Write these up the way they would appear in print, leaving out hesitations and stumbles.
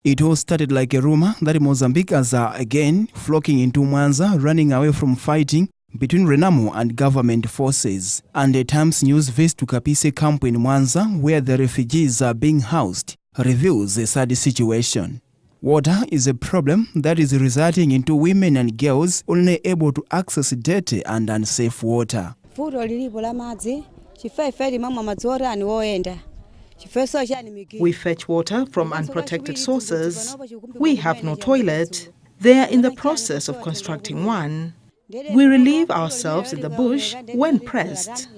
It all started like a rumor that Mozambicans are again flocking into Mwanza, running away from fighting between Renamo and government forces. And a Times News visit to Kapise camp in Mwanza, where the refugees are being housed, reveals a sad situation. Water is a problem that is resulting into women and girls only able to access dirty and unsafe water. We fetch water from unprotected sources. We have no toilet. They are in the process of constructing one. We relieve ourselves in the bush when pressed.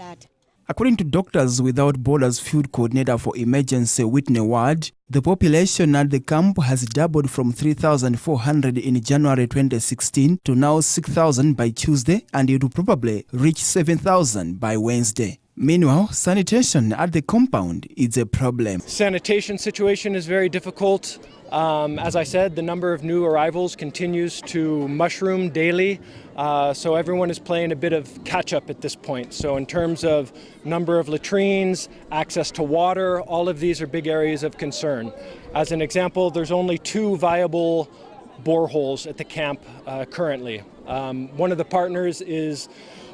According to Doctors Without Borders Field Coordinator for Emergency Whitney Ward, the population at the camp has doubled from 3,400 in January 2016 to now 6,000 by Tuesday, and it will probably reach 7,000 by Wednesday. Meanwhile, sanitation at the compound is a problem. Sanitation situation is very difficult. As I said, the number of new arrivals continues to mushroom daily, so everyone is playing a bit of catch-up at this point. So in terms of number of latrines, access to water, all of these are big areas of concern. As an example, there's only 2 viable boreholes at the camp currently. One of the partners is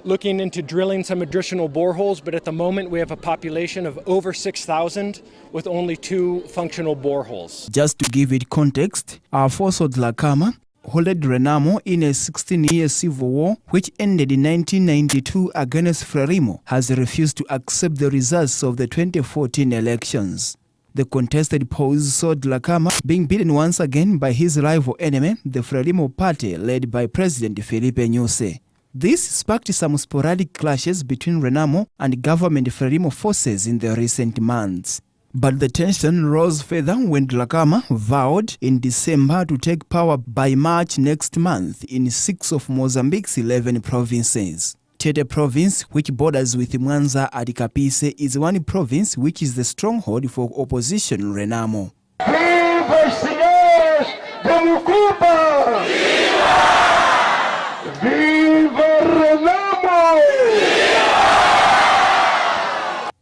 looking into drilling some additional boreholes, but at the moment we have a population of over 6,000 with only 2 functional boreholes. Just to give it context, Alfonso Dhlakama, who led Renamo in a 16-year civil war which ended in 1992 against Frelimo, has refused to accept the results of the 2014 elections. The contested polls saw Dhlakama being beaten once again by his rival enemy, the Frelimo party led by President Filipe Nyusi. This sparked some sporadic clashes between Renamo and government Frelimo forces in the recent months. But the tension rose further when Dhlakama vowed in December to take power by March next month in 6 of Mozambique's 11 provinces. Tete province, which borders with Mwanza at Kapise, is one province which is the stronghold for opposition Renamo. Viva senhores de Mucuba! Viva Renamo!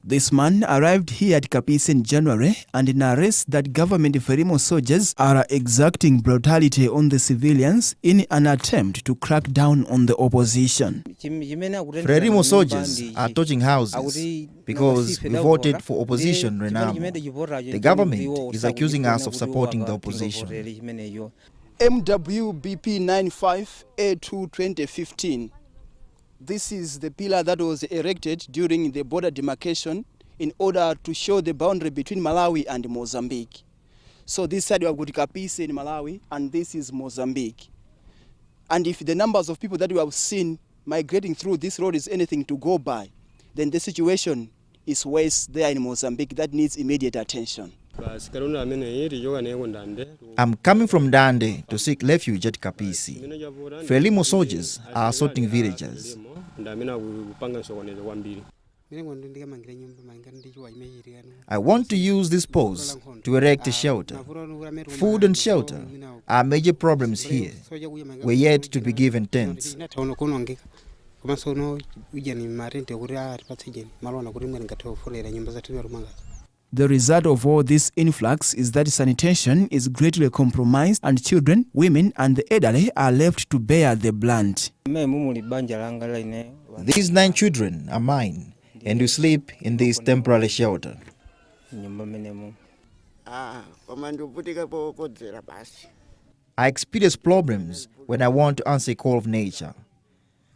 This man arrived here at Kapise in January and narrates that government Frelimo soldiers are exacting brutality on the civilians in an attempt to crack down on the opposition. Frelimo soldiers are torching houses because we voted for opposition Renamo. The government is accusing us of supporting the opposition. MWBP 95A2 2015. This is the pillar that was erected during the border demarcation in order to show the boundary between Malawi and Mozambique. So this side we have got Kapise in Malawi and this is Mozambique. And if the numbers of people that we have seen migrating through this road is anything to go by, then the situation is worse there in Mozambique that needs immediate attention. I'm coming from Dande to seek refuge at Kapise. Frelimo soldiers are assaulting villagers. I want to use this pause to erect a shelter. Food and shelter are major problems here. We're yet to be given tents. The result of all this influx is that sanitation is greatly compromised and children, women and the elderly are left to bear the brunt. These 9 children are mine and we sleep in this temporary shelter. I experience problems when I want to answer a call of nature.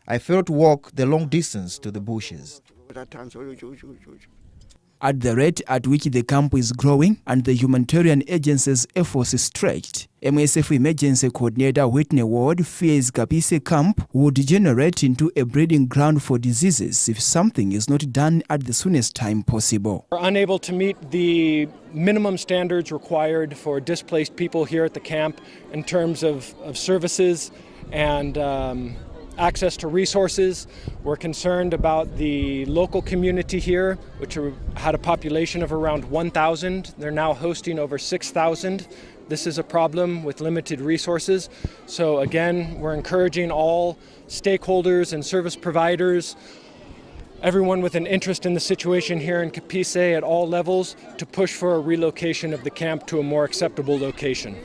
I fail to walk the long distance to the bushes. At the rate at which the camp is growing and the humanitarian agency's efforts is stretched, MSF Emergency Coordinator Whitney Ward fears Kapise camp will degenerate into a breeding ground for diseases if something is not done at the soonest time possible. We're unable to meet the minimum standards required for displaced people here at the camp in terms of services and access to resources. We're concerned about the local community here, which had a population of around 1,000. They're now hosting over 6,000. This is a problem with limited resources. So again, we're encouraging all stakeholders and service providers everyone with an interest in the situation here in Kapise at all levels to push for a relocation of the camp to a more acceptable location.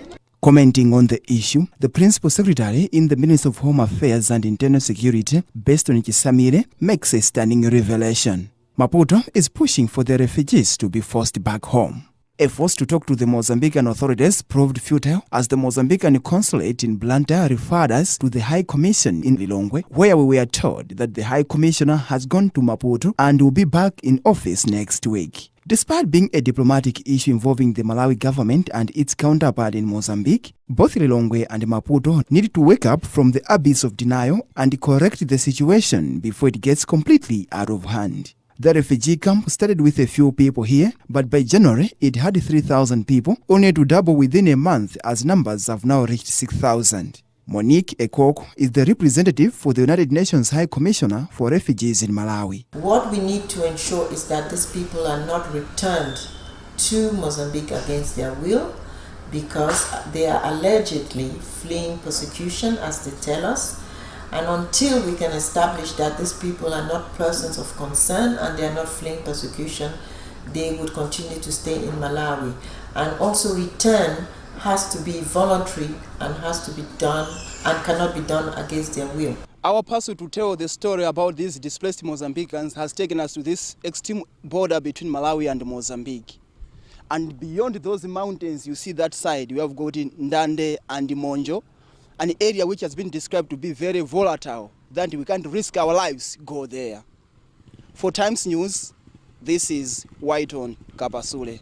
Commenting on the issue, the Principal Secretary in the Ministry of Home Affairs and Internal Security, Beston Chisamire, makes a stunning revelation. Maputo is pushing for the refugees to be forced back home. Efforts to talk to the Mozambican authorities proved futile as the Mozambican consulate in Blantyre referred us to the High Commission in Lilongwe, where we were told that the High Commissioner has gone to Maputo and will be back in office next week. Despite being a diplomatic issue involving the Malawi government and its counterpart in Mozambique, both Lilongwe and Maputo need to wake up from the abyss of denial and correct the situation before it gets completely out of hand. The refugee camp started with a few people here, but by January it had 3,000 people, only to double within a month as numbers have now reached 6,000. Monique Ekoko is the representative for the United Nations High Commissioner for Refugees in Malawi. What we need to ensure is that these people are not returned to Mozambique against their will, because they are allegedly fleeing persecution, as they tell us. And until we can establish that these people are not persons of concern and they are not fleeing persecution, they would continue to stay in Malawi. And also return has to be voluntary and has to be done and cannot be done against their will. Our pursuit to tell the story about these displaced Mozambicans has taken us to this extreme border between Malawi and Mozambique. And beyond those mountains, you see that side, we have got Ndande and Monjo, an area which has been described to be very volatile, that we can't risk our lives go there. For Times News, this is White on Kapasule.